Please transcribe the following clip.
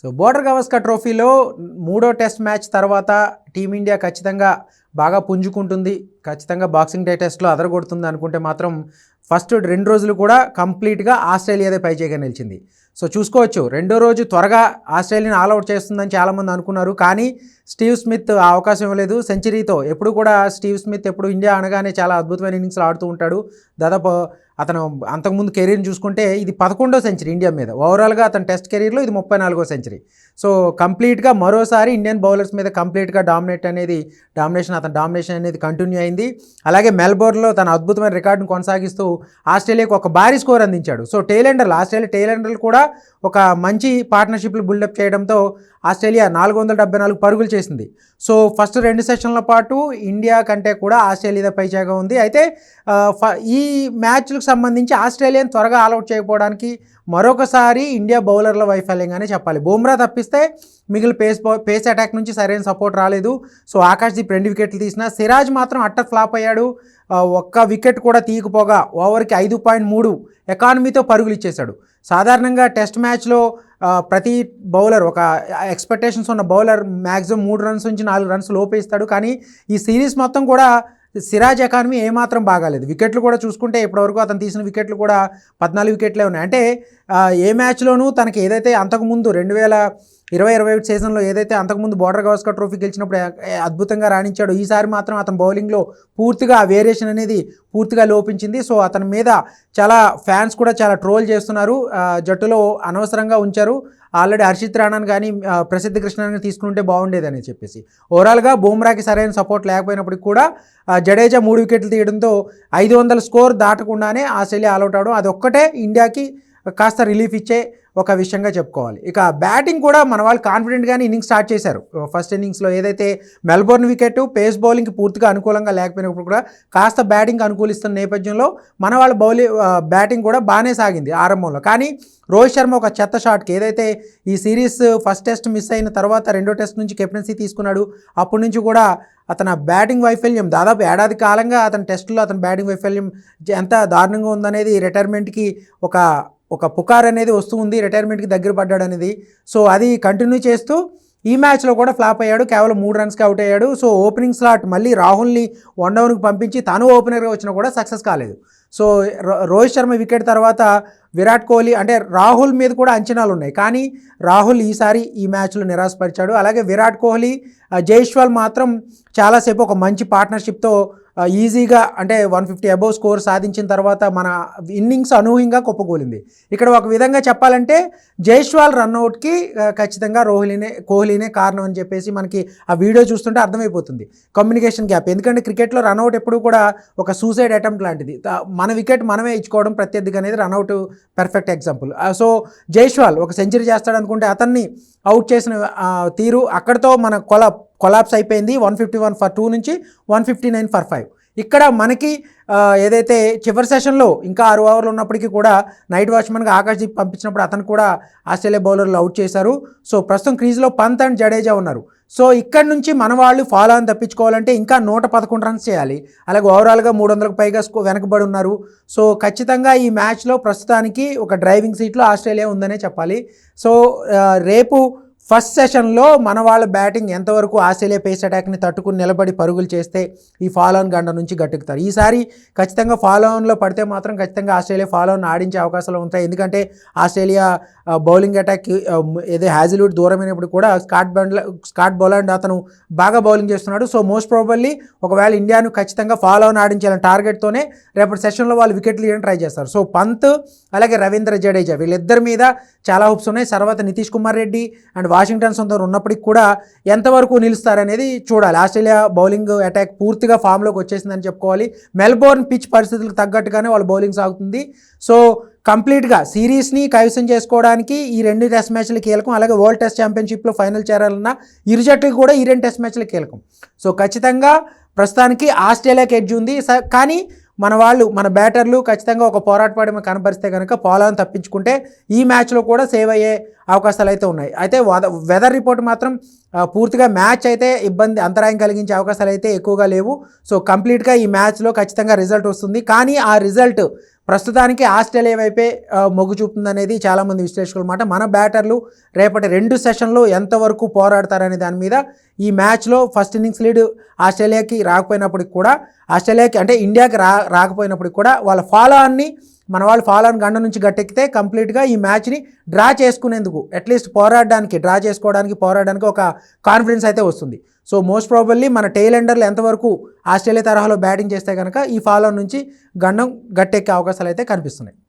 So border Gavaskar ట్రోఫీలో మూడో test match తర్వాత టీమిండియా ఖచ్చితంగా బాగా పుంజుకుంటుంది, ఖచ్చితంగా బాక్సింగ్ డే టెస్ట్లో అదరగొడుతుంది అనుకుంటే మాత్రం ఫస్ట్ 2 రోజులు కూడా కంప్లీట్గా ఆస్ట్రేలియాదే పైచేయిగా నిలిచింది. సో చూసుకోవచ్చు, రెండో రోజు త్వరగా ఆస్ట్రేలియాని ఆల్అవుట్ చేస్తుందని చాలామంది అనుకున్నారు. కానీ స్టీవ్ స్మిత్ ఆ అవకాశం ఇవ్వలేదు సెంచరీతో. ఎప్పుడు కూడా స్టీవ్ స్మిత్ ఎప్పుడు ఇండియా అనగానే చాలా అద్భుతమైన ఇన్నింగ్స్లు ఆడుతూ ఉంటాడు. దాదాపు అతను అంతకుముందు కెరీర్ని చూసుకుంటే ఇది 11వ సెంచరీ ఇండియా మీద. ఓవరాల్గా అతను టెస్ట్ కెరీర్లో ఇది 34వ సెంచరీ. సో కంప్లీట్గా మరోసారి ఇండియన్ బౌలర్స్ మీద కంప్లీట్గా అతని డామినేషన్ అనేది కంటిన్యూ అయింది. అలాగే మెల్బోర్న్లో తన అద్భుతమైన రికార్డును కొనసాగిస్తూ ఆస్ట్రేలియాకు ఒక భారీ స్కోర్ అందించాడు. సో ఆస్ట్రేలియా టెయిలెండర్లు కూడా ఒక మంచి పార్ట్నర్షిప్లు బిల్డప్ చేయడంతో ఆస్ట్రేలియా 474 పరుగులు చేసింది. సో ఫస్ట్ 2 సెషన్ల పాటు ఇండియా కంటే కూడా ఆస్ట్రేలియా పైచేగా ఉంది. అయితే ఈ మ్యాచ్లకు సంబంధించి ఆస్ట్రేలియాని త్వరగా ఆల్అవుట్ చేయకపోవడానికి మరొకసారి ఇండియా బౌలర్ల వైఫల్యంగానే చెప్పాలి. బుమ్రా తప్పిస్తే మిగిలిన పేస్ అటాక్ నుంచి సరైన సపోర్ట్ రాలేదు. సో ఆకాశ్దీప్ 2 వికెట్లు తీసినా సిరాజ్ మాత్రం అట్టర్ ఫ్లాప్ అయ్యాడు. ఒక్క వికెట్ కూడా తీయకపోగా ఓవర్కి 5.3 ఎకానమీతో పరుగులు ఇచ్చేశాడు. సాధారణంగా టెస్ట్ మ్యాచ్లో ప్రతి బౌలర్ ఒక ఎక్స్పెక్టేషన్స్ ఉన్న బౌలర్ మ్యాక్సిమం 3 రన్స్ నుంచి 4 రన్స్ లోపే ఇస్తాడు. కానీ ఈ సిరీస్ మొత్తం కూడా సిరాజ్ ఎకానమీ ఏమాత్రం బాగాలేదు. వికెట్లు కూడా చూసుకుంటే ఇప్పటివరకు అతను తీసిన వికెట్లు కూడా 14 వికెట్లే ఉన్నాయి. అంటే ఏ మ్యాచ్లోనూ తనకి ఏదైతే అంతకుముందు 2020-21 సీజన్లో ఏదైతే అంతకుముందు బోర్డర్ గవాస్కర్ ట్రోఫీ గెలిచినప్పుడు అద్భుతంగా రాణించాడో ఈసారి మాత్రం అతని బౌలింగ్లో పూర్తిగా ఆ వేరియేషన్ అనేది పూర్తిగా లోపించింది. సో అతని మీద చాలా ఫ్యాన్స్ కూడా చాలా ట్రోల్ చేస్తున్నారు. జట్టులో అనవసరంగా ఉంచారు, ఆల్రెడీ హర్షిత్ రాణాని కానీ ప్రసిద్ధ కృష్ణని తీసుకుంటే బాగుండేదని చెప్పేసి. ఓవరాల్గా బుమ్రాకి సరైన సపోర్ట్ లేకపోయినప్పటికి కూడా జడేజా 3 వికెట్లు తీయడంతో 500 స్కోర్ దాటకుండానే ఆస్ట్రేలియా ఆల్అవుట్ అవడం అదొక్కటే ఇండియాకి కాస్త రిలీఫ్ ఇచ్చే ఒక విషయంగా చెప్పుకోవాలి. ఇక బ్యాటింగ్ కూడా మన వాళ్ళు కాన్ఫిడెంట్గానే ఇన్నింగ్స్ స్టార్ట్ చేశారు. ఫస్ట్ ఇన్నింగ్స్లో ఏదైతే మెల్బోర్న్ వికెట్ పేస్ బౌలింగ్కి పూర్తిగా అనుకూలంగా లేకపోయినప్పుడు కూడా కాస్త బ్యాటింగ్ అనుకూలిస్తున్న నేపథ్యంలో మన వాళ్ళ బ్యాటింగ్ కూడా బాగానే సాగింది ఆరంభంలో. కానీ రోహిత్ శర్మ ఒక చెత్త షాట్కి ఏదైతే ఈ సిరీస్ ఫస్ట్ టెస్ట్ మిస్ అయిన తర్వాత రెండో టెస్ట్ నుంచి కెప్టెన్సీ తీసుకున్నాడు, అప్పటి నుంచి కూడా అతని బ్యాటింగ్ వైఫల్యం దాదాపు ఏడాది కాలంగా అతని టెస్టులో అతని బ్యాటింగ్ వైఫల్యం ఎంత దారుణంగా ఉందనేది రిటైర్మెంట్కి ఒక పుకార్ అనేది వస్తూ ఉంది, రిటైర్మెంట్కి దగ్గర పడ్డాడు అనేది. సో అది కంటిన్యూ చేస్తూ ఈ మ్యాచ్లో కూడా ఫ్లాప్ అయ్యాడు, కేవలం 3 రన్స్కి అవుట్ అయ్యాడు. సో ఓపెనింగ్ స్లాట్ మళ్ళీ రాహుల్ని 1 డౌన్కి పంపించి తను ఓపెనర్గా వచ్చినా కూడా సక్సెస్ కాలేదు. సో రోహిత్ శర్మ వికెట్ తర్వాత విరాట్ కోహ్లీ అంటే రాహుల్ మీద కూడా అంచనాలు ఉన్నాయి, కానీ రాహుల్ ఈసారి ఈ మ్యాచ్లో నిరాశపరిచాడు. అలాగే విరాట్ కోహ్లీ జైస్వాల్ మాత్రం చాలాసేపు ఒక మంచి పార్ట్నర్షిప్తో ఈజీగా అంటే 150 అబోవ్ స్కోర్ సాధించిన తర్వాత మన ఇన్నింగ్స్ అనూహ్యంగా కుప్పకూలింది. ఇక్కడ ఒక విధంగా చెప్పాలంటే జైస్వాల్ రన్అట్కి ఖచ్చితంగా కోహ్లీనే కారణం అని చెప్పేసి మనకి ఆ వీడియో చూస్తుంటే అర్థమైపోతుంది. కమ్యూనికేషన్ గ్యాప్, ఎందుకంటే క్రికెట్లో రన్అట్ ఎప్పుడు కూడా ఒక సూసైడ్ అటెంప్ట్ లాంటిది. మన వికెట్ మనమే ఇచ్చుకోవడం ప్రత్యర్థిగా అనేది run out perfect example. So Jaiswal ఒక సెంచరీ చేస్తాడనుకుంటే అతన్ని అవుట్ చేసిన తీరు అక్కడితో మన కొలాప్స్ అయిపోయింది. 151 ఫర్ 2 నుంచి 159 ఫర్ 5. ఇక్కడ మనకి ఏదైతే చివరి సెషన్లో ఇంకా 6 ఓవర్లు ఉన్నప్పటికీ కూడా నైట్ వాచ్మెన్గా ఆకాశ్దీప్ పంపించినప్పుడు అతను కూడా ఆస్ట్రేలియా బౌలర్లు అవుట్ చేశారు. సో ప్రస్తుతం క్రీజ్లో పంత్ అండ్ జడేజా ఉన్నారు. సో ఇక్కడ నుంచి మన వాళ్ళు ఫాలో అని తప్పించుకోవాలంటే ఇంకా 111 రన్స్ చేయాలి. అలాగే ఓవరాల్గా 300కు పైగా వెనకబడి ఉన్నారు. సో ఖచ్చితంగా ఈ మ్యాచ్లో ప్రస్తుతానికి ఒక డ్రైవింగ్ సీట్లో ఆస్ట్రేలియా ఉందనే చెప్పాలి. సో రేపు ఫస్ట్ సెషన్లో మన వాళ్ళ బ్యాటింగ్ ఎంతవరకు ఆస్ట్రేలియా పేస్ అటాక్ని తట్టుకుని నిలబడి పరుగులు చేస్తే ఈ ఫాలో ఆన్ గంట నుంచి గట్టుకుతారు. ఈసారి ఖచ్చితంగా ఫాలో ఆన్లో పడితే మాత్రం ఖచ్చితంగా ఆస్ట్రేలియా ఫాలో ఆన్ ఆడించే అవకాశాలు ఉంటాయి. ఎందుకంటే ఆస్ట్రేలియా బౌలింగ్ అటాక్ ఏదో హ్యాజిల్వుడ్ దూరమైనప్పుడు కూడా స్కాట్ బోలాండ్ అతను బాగా బౌలింగ్ చేస్తున్నాడు. సో మోస్ట్ ప్రాబబ్లీ ఒకవేళ ఇండియాను ఖచ్చితంగా ఫాలో ఆన్ ఆడించాలని టార్గెట్తోనే రేపటి సెషన్లో వాళ్ళు వికెట్లు తీయడానికి ట్రై చేస్తారు. సో పంత్ అలాగే రవీంద్ర జడేజా వీళ్ళిద్దరి మీద చాలా హోప్స్ ఉన్నాయి. తర్వాత నితీష్ కుమార్ రెడ్డి అండ్ వాషింగ్టన్ సుందర్ ఉన్నప్పటికి కూడా ఎంతవరకు నిలుస్తారనేది చూడాలి. ఆస్ట్రేలియా బౌలింగ్ అటాక్ పూర్తిగా ఫామ్లోకి వచ్చేసిందని చెప్పుకోవాలి. మెల్బోర్న్ పిచ్ పరిస్థితులకు తగ్గట్టుగానే వాళ్ళ బౌలింగ్ సాగుతుంది. సో కంప్లీట్గా సిరీస్ని కైవసం చేసుకోవడానికి ఈ 2 టెస్ట్ మ్యాచ్లు కీలకం. అలాగే వరల్డ్ టెస్ట్ ఛాంపియన్షిప్లో ఫైనల్ చేరాలన్న ఇరు జట్లకు కూడా ఈ 2 టెస్ట్ మ్యాచ్లు కీలకం. సో ఖచ్చితంగా ప్రస్తుతానికి ఆస్ట్రేలియాకి ఎడ్జ్ ఉంది. కానీ మన బ్యాటర్లు ఖచ్చితంగా ఒక పోరాటపడి కనపరిస్తే కనుక పోలాను తప్పించుకుంటే ఈ మ్యాచ్లో కూడా సేవ్ అయ్యే అవకాశాలు అయితే ఉన్నాయి. అయితే వెదర్ రిపోర్ట్ మాత్రం పూర్తిగా మ్యాచ్ అయితే అంతరాయం కలిగించే అవకాశాలు అయితే ఎక్కువగా లేవు. సో కంప్లీట్గా ఈ మ్యాచ్లో ఖచ్చితంగా రిజల్ట్ వస్తుంది. కానీ ఆ రిజల్ట్ ప్రస్తుతానికి ఆస్ట్రేలియా వైపే మొగ్గు చూపుతుందనేది చాలామంది విశ్లేషకుల మాట. మన బ్యాటర్లు రేపటి 2 సెషన్లో ఎంతవరకు పోరాడతారనే దాని మీద ఈ మ్యాచ్లో ఫస్ట్ ఇన్నింగ్స్ లీడ్ ఆస్ట్రేలియాకి రాకపోయినప్పటికి కూడా, ఆస్ట్రేలియాకి అంటే ఇండియాకి రాకపోయినప్పటికి కూడా వాళ్ళ మన వాళ్ళు ఫాలో ఆన్ గండ నుంచి గట్టెక్కితే కంప్లీట్గా ఈ మ్యాచ్ని డ్రా చేసుకునేందుకు అట్లీస్ట్ పోరాడడానికి ఒక కాన్ఫిడెన్స్ అయితే వస్తుంది. సో మోస్ట్ ప్రాబబ్లీ మన టెయిల్ ఎండర్లు ఎంతవరకు ఆస్ట్రేలియా తరహాలో బ్యాటింగ్ చేస్తే కనుక ఈ ఫాలో ఆన్ నుంచి గండం గట్టెక్కే అవకాశాలు అయితే కనిపిస్తున్నాయి.